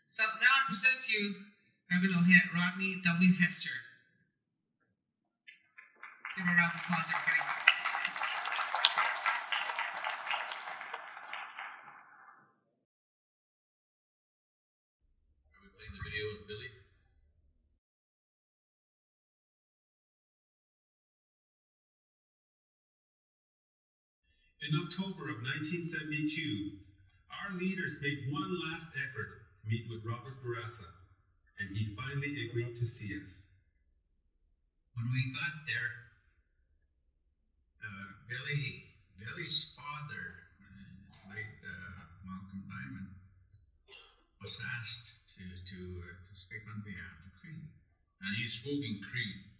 So now I present to you my below head, Rodney W. Hester. Give a round of applause, everybody. Are we playing the video of Billy? In October of 1972, our leaders made one last effort to meet with Robert Barassa, and he finally agreed to see us. When we got there, Billy's father, late Malcolm Diamond, was asked to speak on behalf of the Cree. And he spoke in Cree.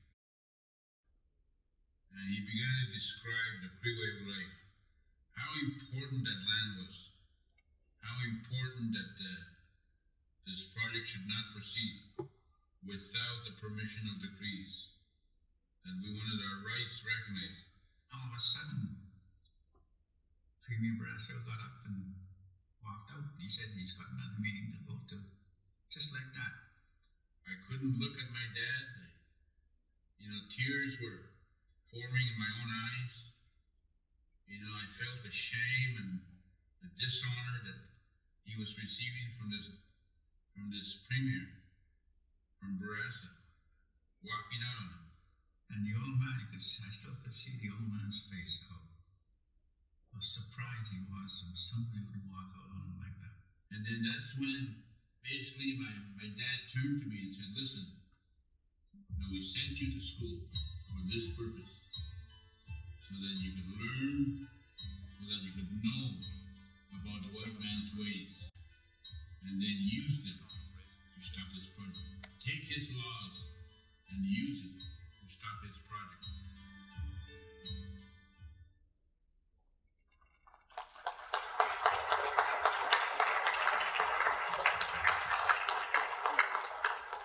And he began to describe the Cree way of life. How important that land was. How important that this project should not proceed without the permission of the Crees. That we wanted our rights recognized. All of a sudden, Premier Barassa got up and walked out. He said he's got another meeting to go to. Just like that. I couldn't look at my dad. Tears were forming in my own eyes. I felt the shame and the dishonor that he was receiving from this premier, from Barassa, walking out on him. And the old man, I still could see the old man's face, how surprised he was that somebody would walk out on him like that. And then that's when basically my dad turned to me and said, listen, we sent you to school for this purpose, so that you could learn, so that you could know about the white man's ways, and then use them to stop this project. Take his laws and use it to stop his project.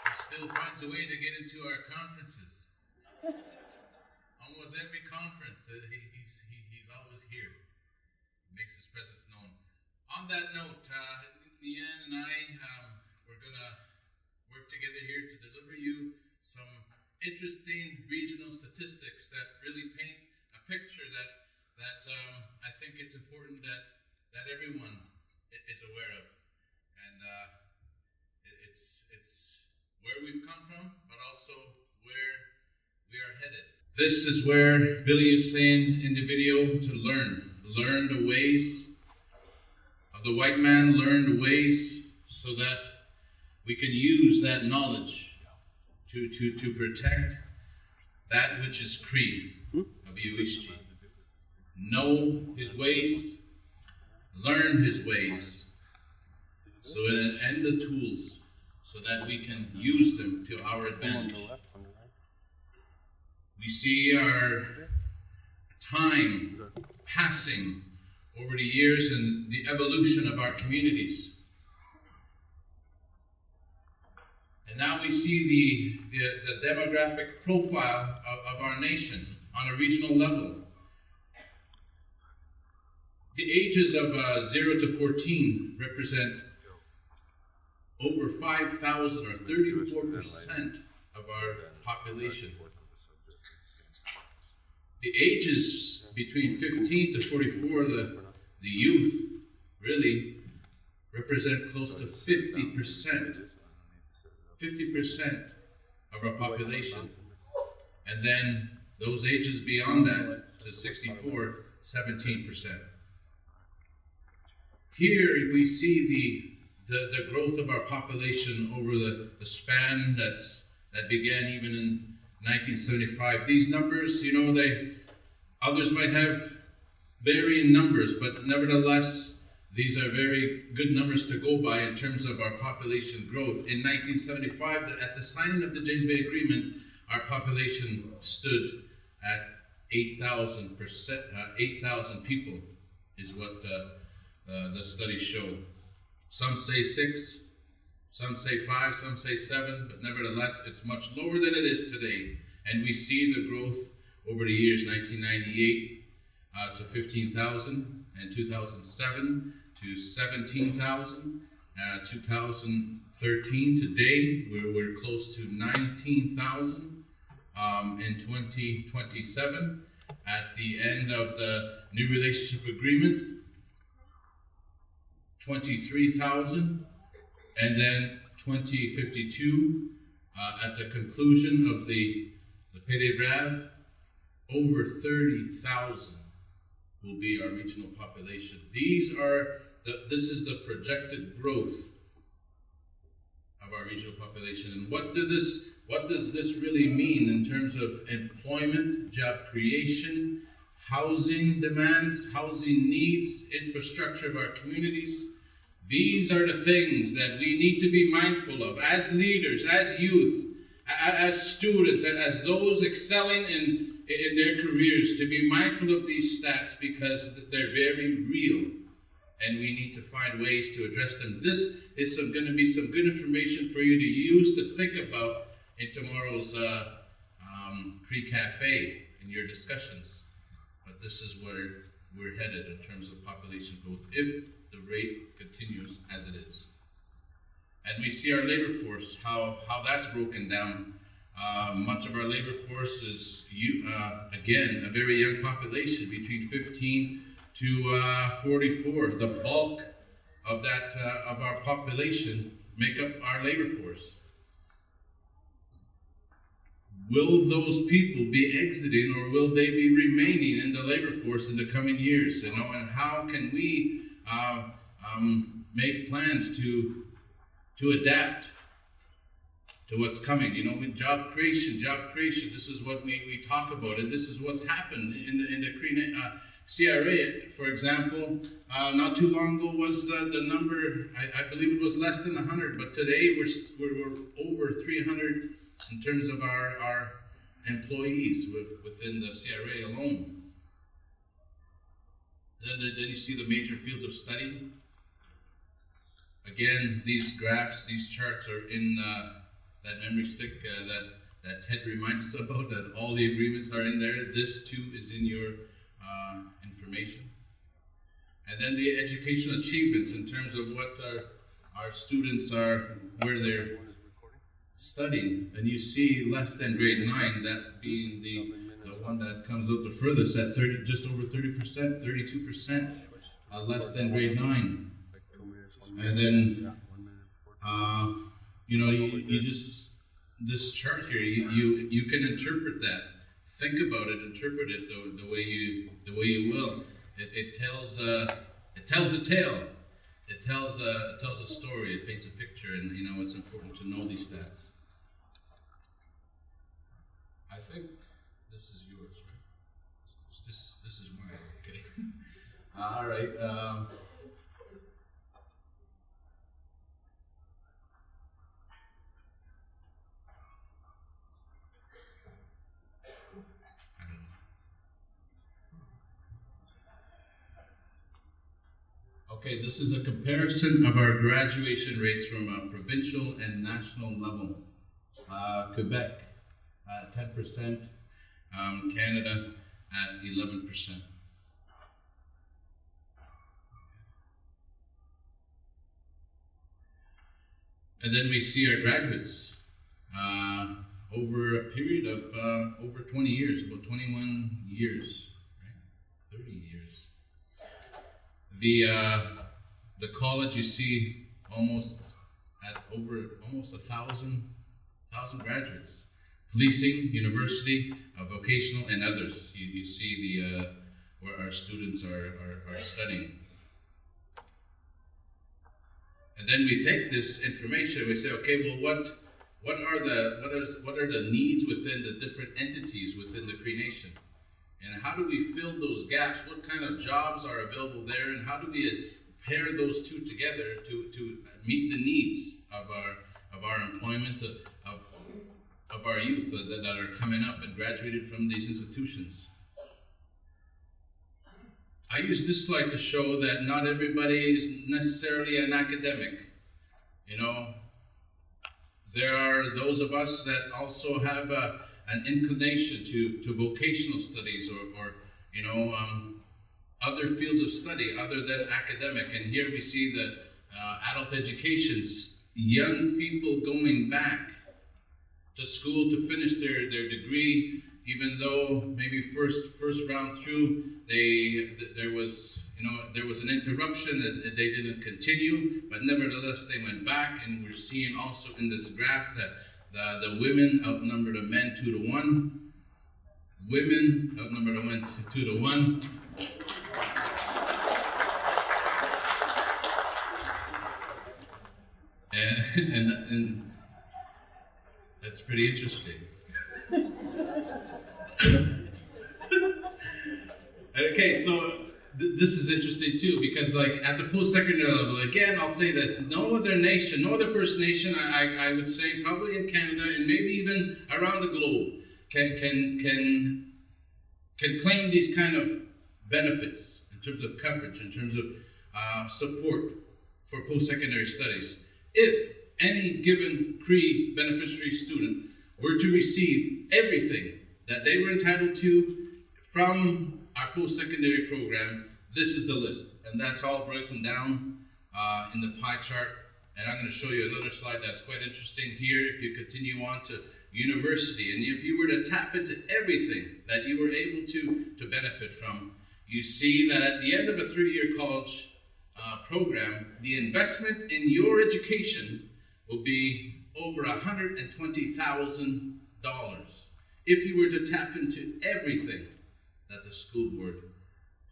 He still finds a way to get into our conferences. Almost every conference, he's always here. He makes his presence known. On that note, Leanne and I, we're going to work together here to deliver you some interesting regional statistics that really paint a picture that I think it's important that everyone is aware of. And it's where we've come from, but also where we are headed. This is where Billy is saying in the video to learn the ways of the white man, learn the ways so that we can use that knowledge to protect that which is Cree, Abiuishchi. Know his ways, learn his ways, and the tools so that we can use them to our advantage. We see our time passing over the years and the evolution of our communities. And now we see the demographic profile of our nation on a regional level. The ages of 0 to 14 represent over 5,000 or 34% of our population. The ages between 15 to 44, the youth, really represent close to 50%. 50% of our population. And then those ages beyond that to 64, 17%. Here we see the growth of our population over the span that began even in 1975. These numbers, others might have varying numbers, but nevertheless, these are very good numbers to go by in terms of our population growth. In 1975, at the signing of the James Bay Agreement, our population stood at 8,000 people, is what the studies show. Some say 6, some say 5, some say 7, but nevertheless, it's much lower than it is today. And we see the growth over the years, 1998 to 15,000, and 2007 to 17,000, 2013. Today, we're close to 19,000 in 2027. At the end of the new relationship agreement, 23,000, and then 2052, at the conclusion of the Pele Brav, over 30,000 will be our regional population. This is the projected growth of our regional population. And what does this really mean in terms of employment, job creation, housing demands, housing needs, infrastructure of our communities? These are the things that we need to be mindful of as leaders, as youth, as students, as those excelling in their careers, to be mindful of these stats because they're very real and we need to find ways to address them. This is going to be some good information for you to use, to think about in tomorrow's Cree Cafe in your discussions. But this is where we're headed in terms of population growth if the rate continues as it is. And we see our labor force, how that's broken down. Much of our labor force is, again, a very young population, between 15 to 44. The bulk of that of our population make up our labor force. Will those people be exiting, or will they be remaining in the labor force in the coming years? And how can we make plans to adapt to what's coming? With job creation, this is what we talk about, and this is what's happened in the Cree CRA, for example. Not too long ago was the number, I believe it was less than 100, but today we're over 300 in terms of our employees within the CRA alone. Then you see the major fields of study. Again, these graphs, these charts are in that memory stick that Ted reminds us about, that all the agreements are in there. This too is in your information. And then the educational achievements in terms of what our students are, where they're studying. And you see less than grade 9, that being the one that comes out the furthest at just over 30%, 32%, less than grade 9. And then, you just, this chart here, you can interpret that. Think about it, interpret it the way you will. It tells a tale. It tells a story. It paints a picture, and it's important to know these stats. I think this is yours, right? This is mine. Okay. All right. Okay, this is a comparison of our graduation rates from a provincial and national level. Quebec at 10%, Canada at 11%. And then we see our graduates over a period of over 20 years, about 21 years, right? 30 years. The college, you see almost 1,000 graduates. Policing, university, vocational, and others. You see where our students are studying. And then we take this information and we say, okay, well, what are the needs within the different entities within the Cree Nation? And how do we fill those gaps? What kind of jobs are available there? And how do we pair those two together to meet the needs of our employment, of our youth that are coming up and graduated from these institutions? I use this slide to show that not everybody is necessarily an academic. There are those of us that also have an inclination to vocational studies or other fields of study other than academic. And here we see adult education, young people going back to school to finish their degree, even though maybe first round through there was an interruption that they didn't continue, but nevertheless they went back, and we're seeing also in this graph that the women outnumber the men 2-1. Women outnumber the men 2-1. And that's pretty interesting. Okay, so this is interesting too, because like at the post-secondary level, again, I'll say this: no other nation, no other First Nation, I would say probably in Canada and maybe even around the globe, can claim these kind of benefits in terms of coverage, in terms of support for post-secondary studies. If any given Cree beneficiary student were to receive everything that they were entitled to from our post-secondary program, this is the list. And that's all broken down in the pie chart. And I'm going to show you another slide that's quite interesting here. If you continue on to university, and if you were to tap into everything that you were able to benefit from, you see that at the end of a 3-year college program, the investment in your education will be over $120,000 if you were to tap into everything that the school board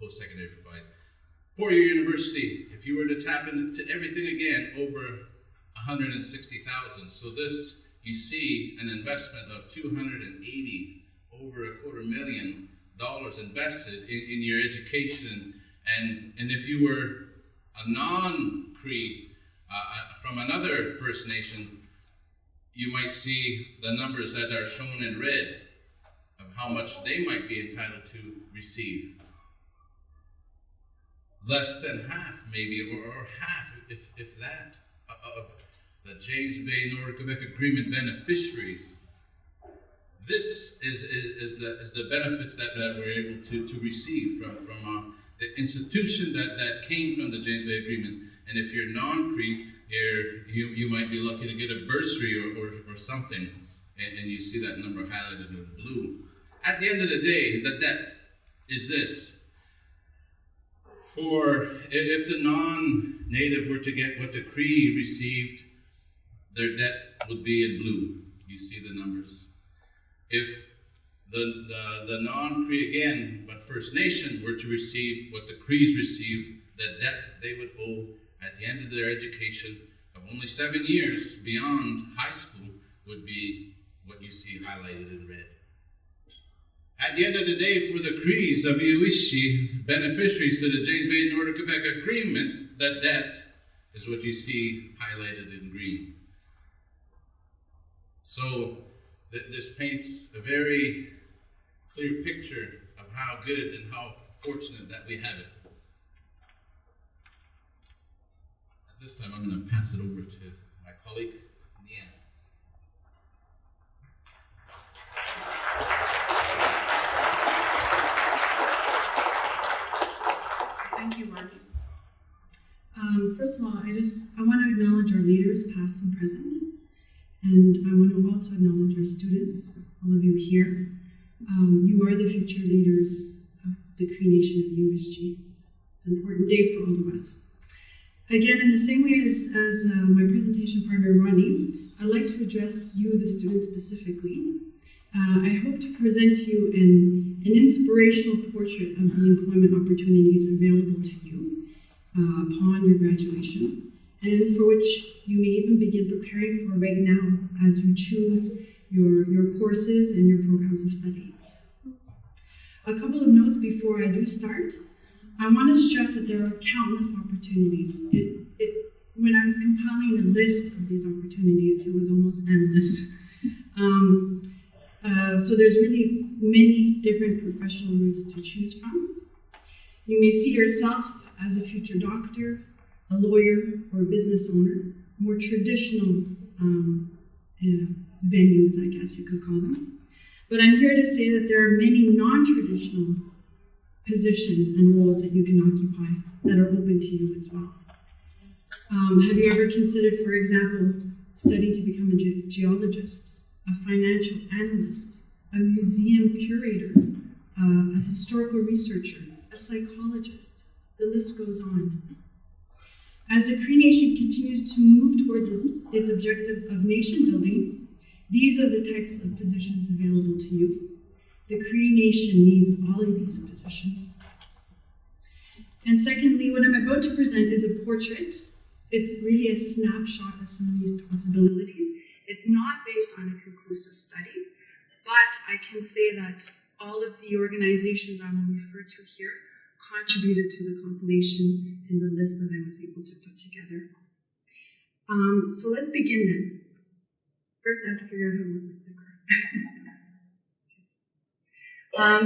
post-secondary provides. For your university, if you were to tap into everything again, over $160,000. So this, you see an investment of $280,000, over $250,000 invested in your education. And if you were a non-Cree from another First Nation, you might see the numbers that are shown in red of how much they might be entitled to receive. Less than half, maybe, or half, if that, of the James Bay Northern Quebec Agreement beneficiaries. This is the benefits that we're able to receive from the institution that came from the James Bay Agreement. And if you're non-Cree, you might be lucky to get a bursary or something, and you see that number highlighted in blue. At the end of the day, the debt is this. For if the non-native were to get what the Cree received, their debt would be in blue. You see the numbers. If the non-Cree again, but First Nation, were to receive what the Crees receive, the debt they would owe at the end of their education of only 7 years beyond high school would be what you see highlighted in red. At the end of the day, for the Crees of Uishi, beneficiaries to the James Bay Northern Quebec Agreement, the debt is what you see highlighted in green. So this paints a very clear picture of how good and how fortunate that we have it. At this time, I'm going to pass it over to my colleague, Leanne. Thank you, Mark. First of all, I want to acknowledge our leaders, past and present, and I want to also acknowledge our students, all of you here. You are the future leaders of the Cree Nation of USG. It's an important day for all of us. Again, in the same way as my presentation partner, Ronnie, I'd like to address you, the students, specifically. I hope to present to you an inspirational portrait of the employment opportunities available to you upon your graduation, and for which you may even begin preparing for right now as you choose your courses and your programs of study. A couple of notes before I do start. I want to stress that there are countless opportunities. When I was compiling the list of these opportunities, it was almost endless. So there's really many different professional routes to choose from. You may see yourself as a future doctor, a lawyer, or a business owner, more traditional venues, I guess you could call them. But I'm here to say that there are many non-traditional positions and roles that you can occupy that are open to you as well. Have you ever considered, for example, studying to become a geologist, a financial analyst, a museum curator, a historical researcher, a psychologist? The list goes on. As the Cree Nation continues to move towards its objective of nation building, these are the types of positions available to you. The Cree Nation needs all of these positions. And secondly, what I'm about to present is a portrait. It's really a snapshot of some of these possibilities. It's not based on a conclusive study, but I can say that all of the organizations I will refer to here contributed to the compilation and the list that I was able to put together. So let's begin then. First, I have to figure out how to work with the card.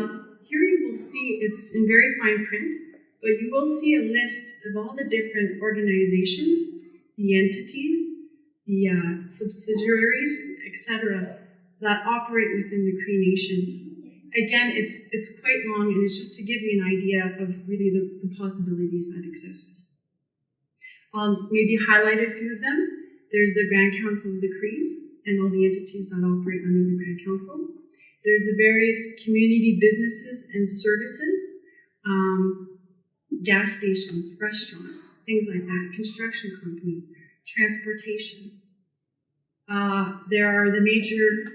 Here you will see, it's in very fine print, but you will see a list of all the different organizations, the entities, the subsidiaries, etc., that operate within the Cree Nation. Again, it's quite long, and it's just to give you an idea of really the possibilities that exist. I'll maybe highlight a few of them. There's the Grand Council of the Crees and all the entities that operate under the Grand Council. There's the various community businesses and services, gas stations, restaurants, things like that, construction companies, transportation. There are the major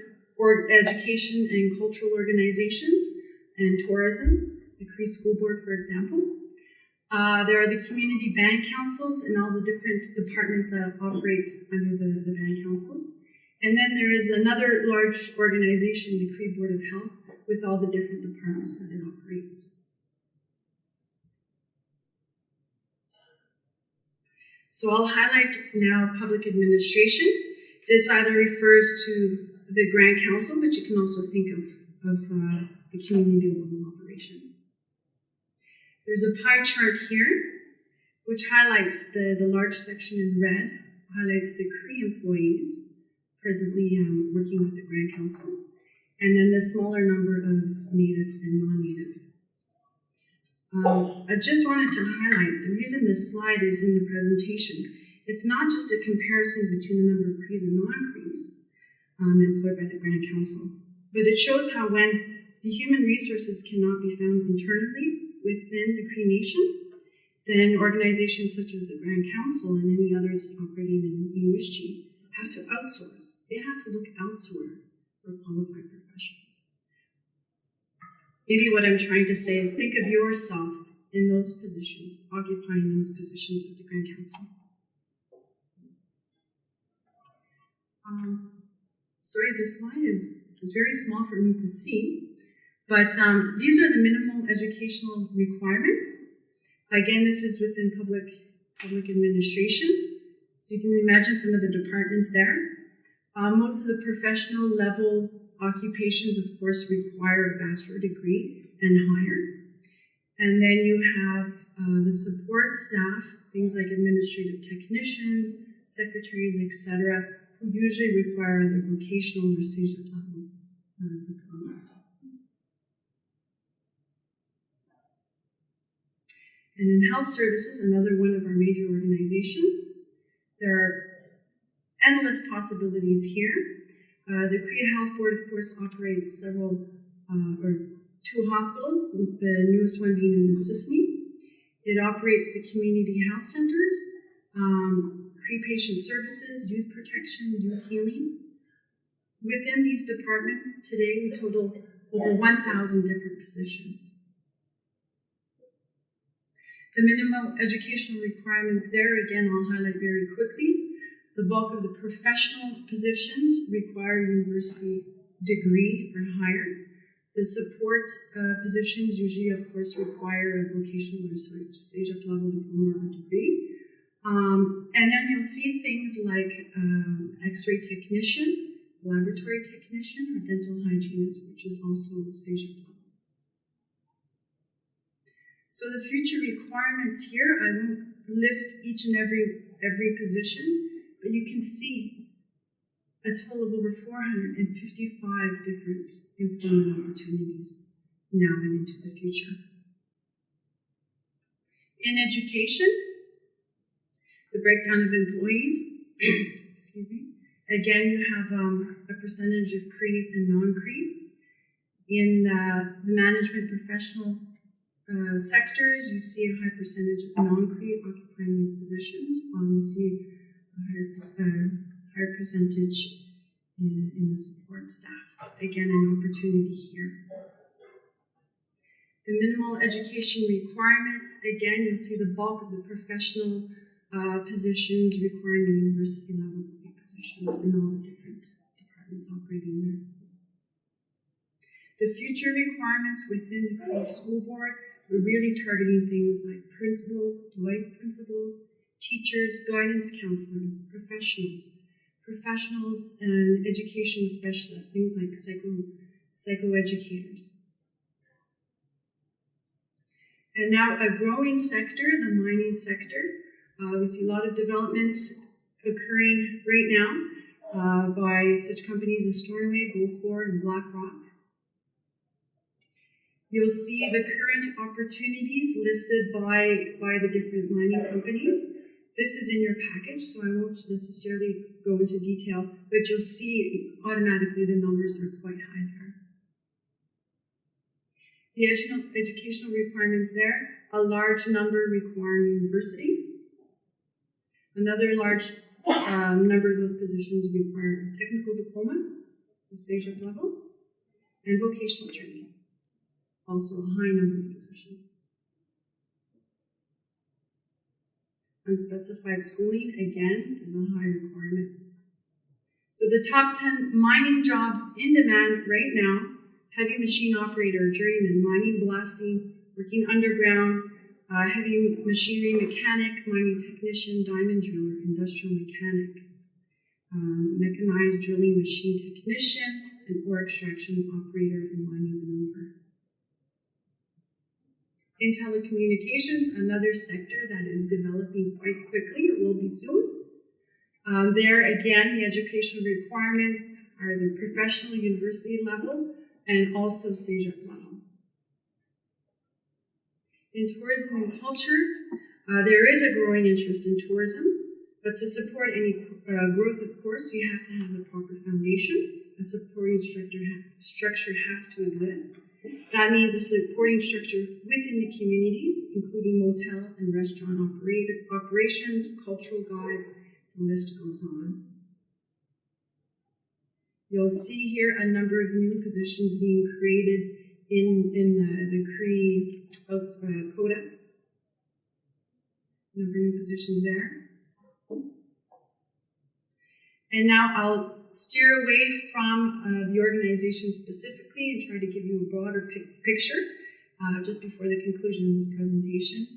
education and cultural organizations and tourism, the Cree School Board, for example. There are the community band councils and all the different departments that operate under the band councils. And then there is another large organization, the Cree Board of Health, with all the different departments that it operates. So I'll highlight now public administration. This either refers to the Grand Council, but you can also think of the community level operations. There's a pie chart here, which highlights the large section in red, highlights the Cree employees presently working with the Grand Council, and then the smaller number of Native and non-Native. I just wanted to highlight, the reason this slide is in the presentation, it's not just a comparison between the number of Crees and non-Crees employed by the Grand Council, but it shows how when the human resources cannot be found internally within the Cree Nation, then organizations such as the Grand Council and any others operating in Inuishi have to outsource. They have to look elsewhere for qualified professionals. Maybe what I'm trying to say is think of yourself in those positions, occupying those positions at the Grand Council. Sorry, this slide is very small for me to see, but these are the minimal educational requirements. Again, this is within public administration, so you can imagine some of the departments there. Most of the professional level occupations, of course, require a bachelor degree and higher. And then you have the support staff, things like administrative technicians, secretaries, etc., who usually require the vocational or CEGEP level diploma. And in health services, another one of our major organizations, there are endless possibilities here. The Cree Health Board, of course, operates two hospitals, the newest one being in Mississippi. It operates the community health centers, Cree patient services, youth protection, youth healing. Within these departments, today we total over 1,000 different positions. The minimal educational requirements there, again, I'll highlight very quickly. The bulk of the professional positions require a university degree or higher. The support positions usually, of course, require a vocational or CEGEP level diploma or degree. And then you'll see things like X-ray technician, laboratory technician, or dental hygienist, which is also CEGEP level. So the future requirements here, I won't list each and every position, but you can see a total of over 455 different employment opportunities now and into the future. In education, The breakdown of employees, excuse me. Again, you have a percentage of Cree and non-Cree. In the management professional sectors, you see a high percentage of non-Cree occupying these positions, while you see a higher percentage in the support staff. Again, an opportunity here. The minimal education requirements, again, you'll see the bulk of the professional positions requiring the university level to be positions in all the different departments operating there. The future requirements within the Cree School Board, we're really targeting things like principals, vice principals, teachers, guidance counselors, professionals and education specialists, things like psychoeducators. And now a growing sector, the mining sector. We see a lot of development occurring right now by such companies as Stornoway, Goldcorp, and BlackRock. You'll see the current opportunities listed by the different mining companies. This is in your package, so I won't necessarily go into detail, but you'll see automatically the numbers are quite high there. The educational requirements there, a large number require university. Another large number of those positions require a technical diploma, so CEGEP level, and vocational training, also a high number of positions. Unspecified schooling, again, is a high requirement. So the top 10 mining jobs in demand right now: heavy machine operator, journeyman, mining, blasting, working underground, heavy machinery mechanic, mining technician, diamond driller, industrial mechanic, mechanized drilling machine technician, and ore extraction operator and mining maneuver. In telecommunications, another sector that is developing quite quickly, or will be soon. There again, the educational requirements are the professional university level and also CEGEP level. In tourism and culture, there is a growing interest in tourism, but to support any growth, of course, you have to have the proper foundation. A supporting structure has to exist. That means a supporting structure within the communities, including motel and restaurant operations, cultural guides, the list goes on. You'll see here a number of new positions being created in the Cree of Coda. A number of new positions there. And now I'll steer away from the organization specifically and try to give you a broader picture just before the conclusion of this presentation.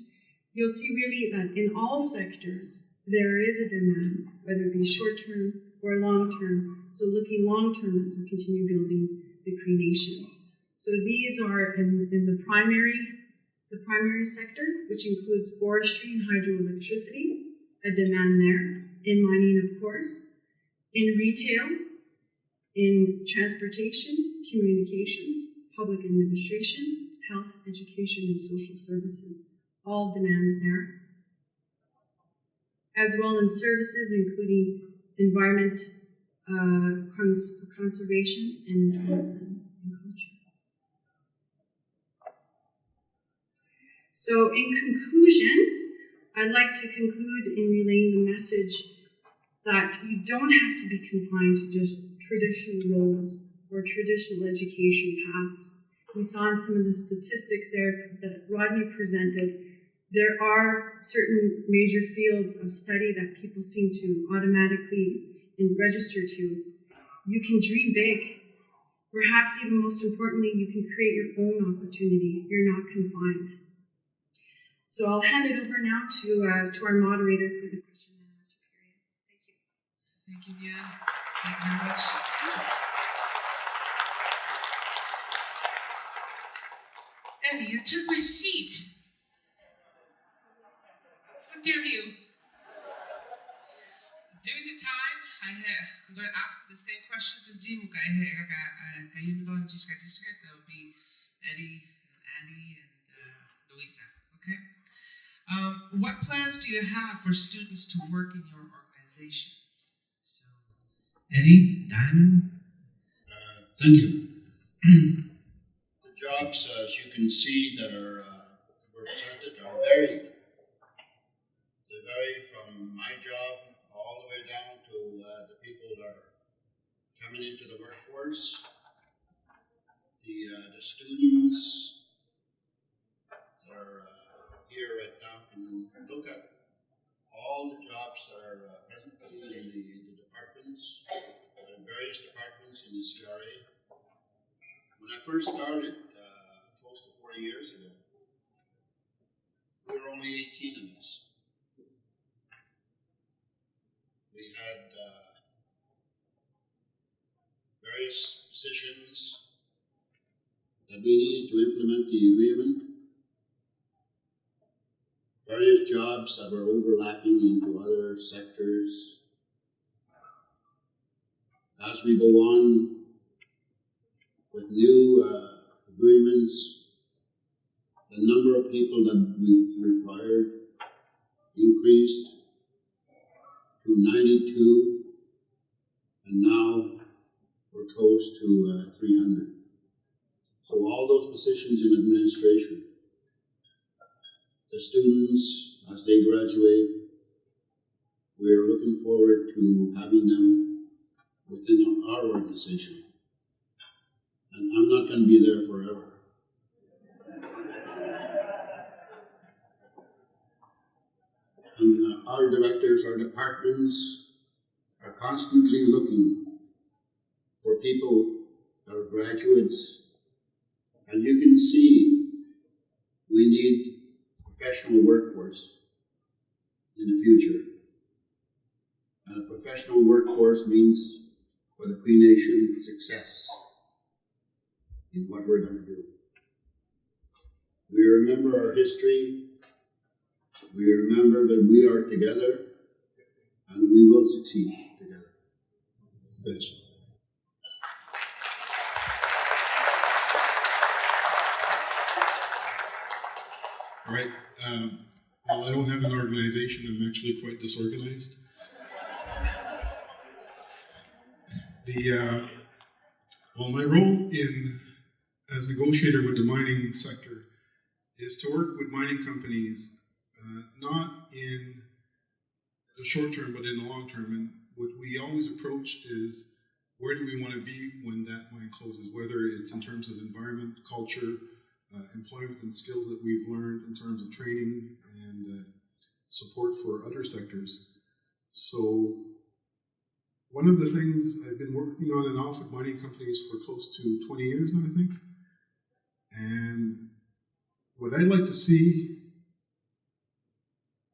You'll see really that in all sectors there is a demand, whether it be short-term or long-term. So looking long-term as we continue building the Cree Nation. So these are in the primary sector, which includes forestry and hydroelectricity, a demand there. In mining, of course. In retail, in transportation, communications, public administration, health, education, and social services, all demands there. As well in services, including environment, conservation, and tourism and culture. So in conclusion, I'd like to conclude in relaying the message that you don't have to be confined to just traditional roles or traditional education paths. We saw in some of the statistics there that Rodney presented, there are certain major fields of study that people seem to automatically register to. You can dream big. Perhaps even most importantly, you can create your own opportunity. You're not confined. So I'll hand it over now to our moderator for the question. Thank you, Nia. Thank you very much. Eddie, you took my seat. How dare you? Due to time, I'm going to ask the same questions in Jimu. That will be Eddie and Annie and Louisa. Okay? What plans do you have for students to work in your organizations? So, Eddie, Diamond? Thank you. The jobs, as you can see, that are represented are varied. They vary from my job all the way down to the people that are coming into the workforce, the students that are here right now can look at all the jobs that are presently in the departments, various departments in the CRA. When I first started, close to 40 years ago, there were only 18 of us. We had various positions that we needed to implement the agreement, various jobs that were overlapping into other sectors. As we go on with new agreements, the number of people that we required increased to 92, and now we're close to 300. So all those positions in administration, the students, as they graduate, we're looking forward to having them within our organization. And I'm not going to be there forever. And our directors, our departments are constantly looking for people that are graduates. And you can see we need a professional workforce in the future. And a professional workforce means for the Cree Nation success in what we're going to do. We remember our history. We remember that we are together, and we will succeed together. Yes. All right. Well, I don't have an organization. I'm actually quite disorganized. Well, my role as negotiator with the mining sector is to work with mining companies, not in the short term, but in the long term. And what we always approach is, where do we want to be when that mine closes, whether it's in terms of environment, culture, employment and skills that we've learned in terms of training and support for other sectors. So one of the things I've been working on and off with mining companies for close to 20 years now, I think. And what I'd like to see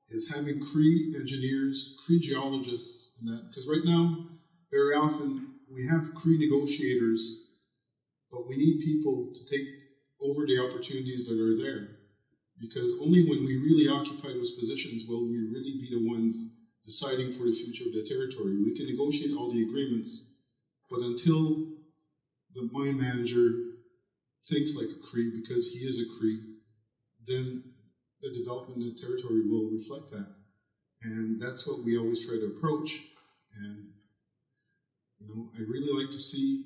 is having Cree engineers, Cree geologists, and that, because right now, very often, we have Cree negotiators, but we need people to take over the opportunities that are there. Because only when we really occupy those positions will we really be the ones deciding for the future of the territory. We can negotiate all the agreements, but until the mine manager thinks like a Cree, because he is a Cree, then the development of the territory will reflect that. And that's what we always try to approach. And I really like to see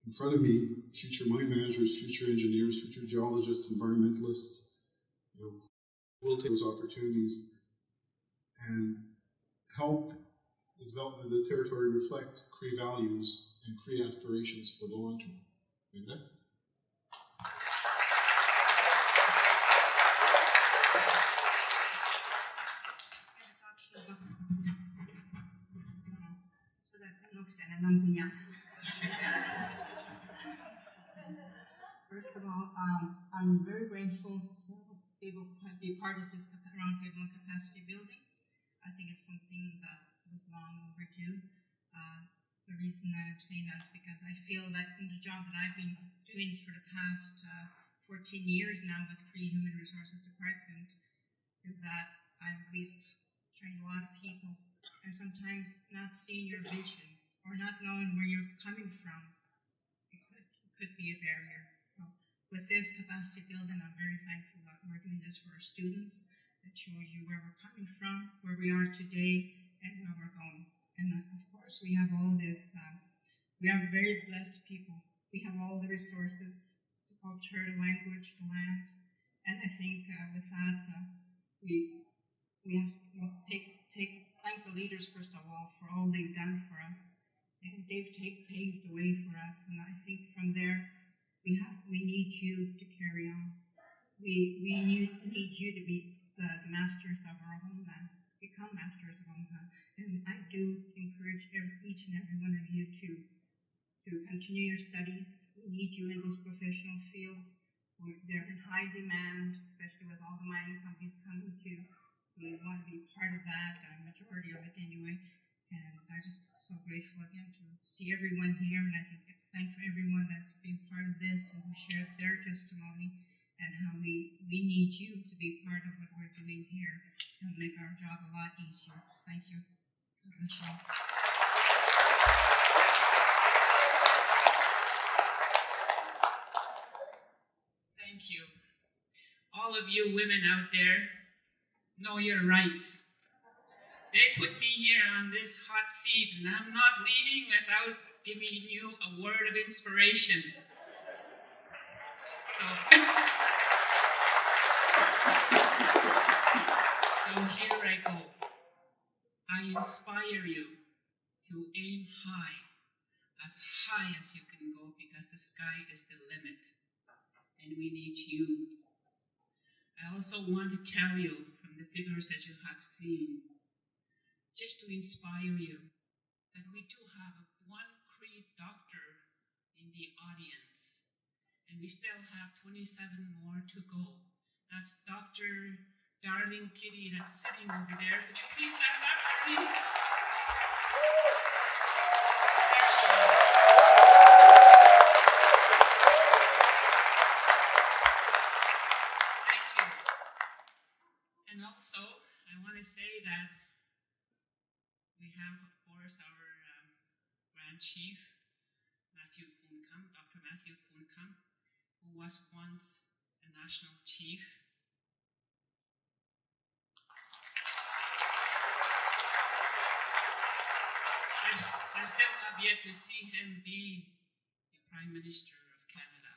in front of me future mine managers, future engineers, future geologists, environmentalists, will take those opportunities and help the development of the territory reflect Cree values and Cree aspirations for the long term. Okay? First of all, I'm very grateful to be able to be part of this roundtable on capacity building. I think it's something that was long overdue. The reason I'm saying that is because I feel that in the job that I've been doing for the past 14 years now with Cree Human Resources Department is that we've trained a lot of people, and sometimes not seeing your vision or not knowing where you're coming from, it could be a barrier. So with this capacity building, I'm very thankful that we're doing this for our students. It shows you where we're coming from, where we are today, and where we're going. And of course, we have all this, we are very blessed people. We have all the resources, the culture, the language, the land. And I think with that, we have to thank the leaders, first of all, for all they've done for us. And they've paved the way for us. And I think from there, we need you to carry on. We need you to be the masters of our homeland, become masters of our homeland. And I do encourage each and every one of you to continue your studies. We need you in those professional fields. They're in high demand, especially with all the mining companies coming to. We want to be part of that, a majority of it anyway. And I'm just so grateful again to see everyone here, and I thank for everyone that's been part of this and who shared their testimony and how we need you to be part of what we're doing here and make our job a lot easier. Thank you. God bless you. Thank you. All of you women out there, know your rights. They put me here on this hot seat, and I'm not leaving without giving you a word of inspiration. So here I go. I inspire you to aim high as you can go, because the sky is the limit, and we need you. I also want to tell you from the figures that you have seen, just to inspire you, that we do have one Cree doctor in the audience, and we still have 27 more to go. That's Dr. Darling Kitty that's sitting over there. Would you please stand up, Darling? Thank you. And also, I want to say that we have, of course, our Grand Chief, Dr. Matthew Kunkam, who was once a national chief. I still have yet to see him be the Prime Minister of Canada.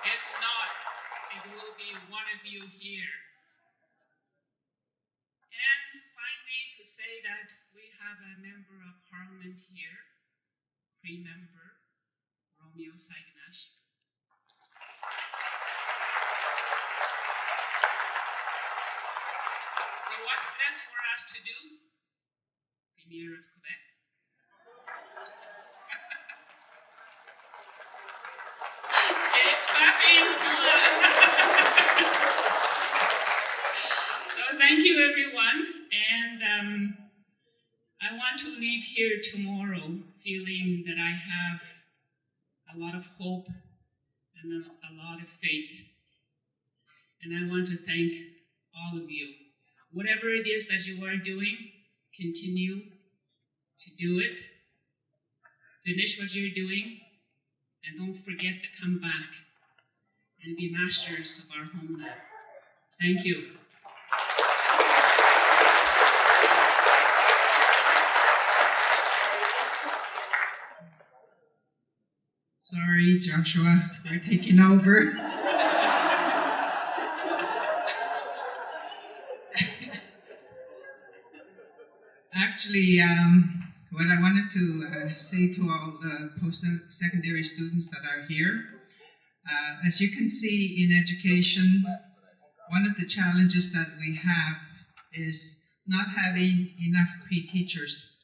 If not, it will be one of you here. And finally, to say that we have a member of Parliament here, Cree member, Romeo Saginash. So what's left for us to do? Premier of Quebec. So thank you, everyone, and I want to leave here tomorrow feeling that I have a lot of hope and a lot of faith. And I want to thank all of you. Whatever it is that you are doing, continue to do it. Finish what you're doing, and don't forget to come back and be masters of our homeland. Thank you. Sorry, Joshua, we're taking over. Actually, what I wanted to say to all the post-secondary students that are here, as you can see in education, one of the challenges that we have is not having enough Cree teachers,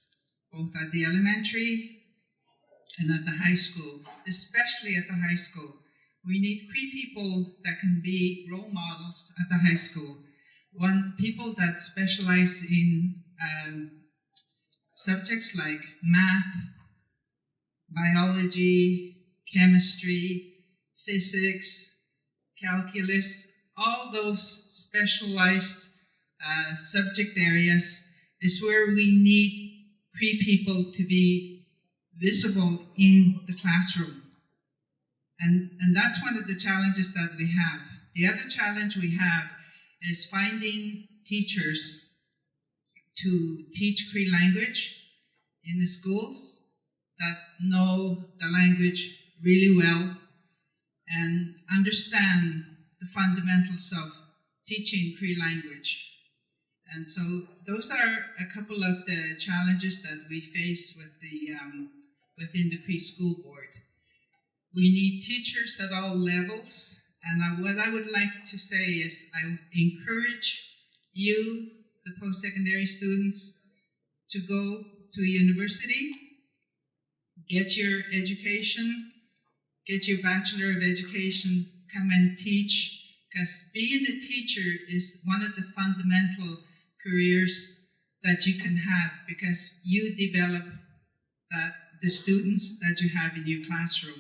both at the elementary and at the high school, especially at the high school. We need Cree people that can be role models at the high school. People that specialize in subjects like math, biology, chemistry, physics, calculus, all those specialized subject areas is where we need Cree people to be visible in the classroom. And that's one of the challenges that we have. The other challenge we have is finding teachers to teach Cree language in the schools that know the language really well and understand the fundamentals of teaching Cree language. And so those are a couple of the challenges that we face with within the Cree School Board. We need teachers at all levels, and what I would like to say is I encourage you, the post-secondary students, to go to a university, get your education, get your Bachelor of Education, come and teach, because being a teacher is one of the fundamental careers that you can have, because you develop the students that you have in your classroom.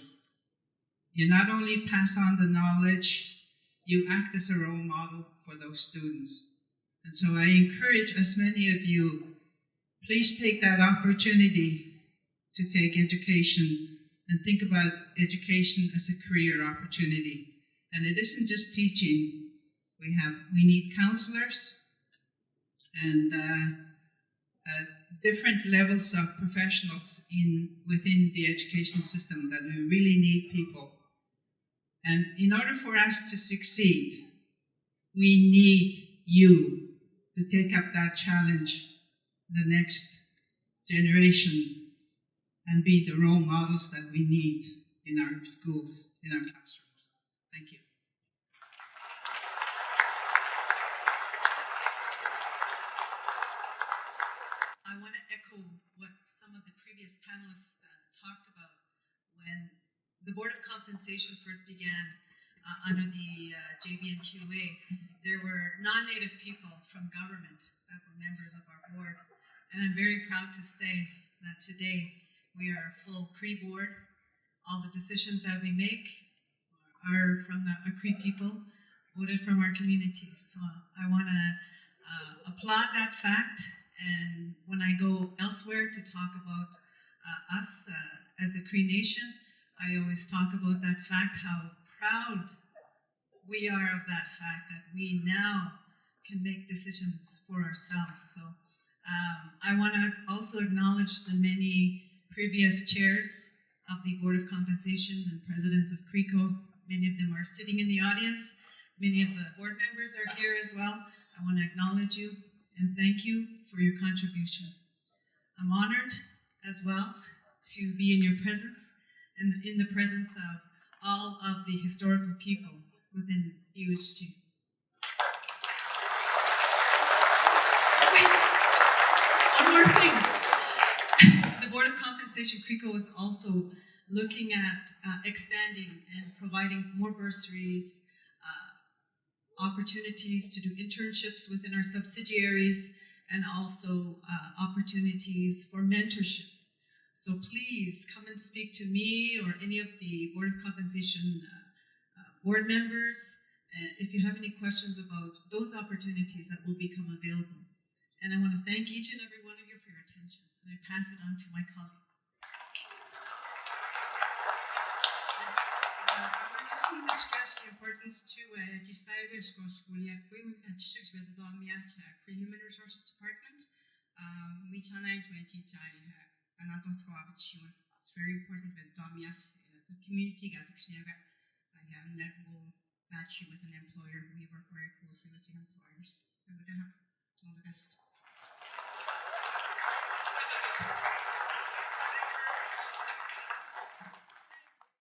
You not only pass on the knowledge, you act as a role model for those students. And so I encourage as many of you, please take that opportunity to take education and think about education as a career opportunity. And it isn't just teaching. We need counselors and different levels of professionals within the education system that we really need people. And in order for us to succeed, we need you to take up that challenge, the next generation, and be the role models that we need in our schools, in our classrooms. Thank you. I want to echo what some of the previous panelists talked about. When the Board of Compensation first began under the JBNQA, there were non-Native people from government that were members of our board. And I'm very proud to say that today we are a full Cree board. All the decisions that we make are from the Cree people, voted from our communities. So I want to applaud that fact. And when I go elsewhere to talk about us as a Cree nation, I always talk about that fact, how proud we are of that fact, that we now can make decisions for ourselves. So I want to also acknowledge the many previous chairs of the Board of Compensation and presidents of CRECO. Many of them are sitting in the audience. Many of the board members are here as well. I want to acknowledge you and thank you for your contribution. I'm honored as well to be in your presence and in the presence of all of the historical people within USG. One more thing. The Board of Compensation CRECO is also looking at expanding and providing more bursaries, opportunities to do internships within our subsidiaries, and also opportunities for mentorship. So please come and speak to me or any of the Board of Compensation board members if you have any questions about those opportunities that will become available. And I want to thank each and every one of you for your attention, and I pass it on to my colleague. I just want to stress the importance to Gistais School Agreement and Six with the Cree Human Resources Department. We challenge another It's very important with the community gathers and that will match you with an employer. We work very closely with your employers. All the best.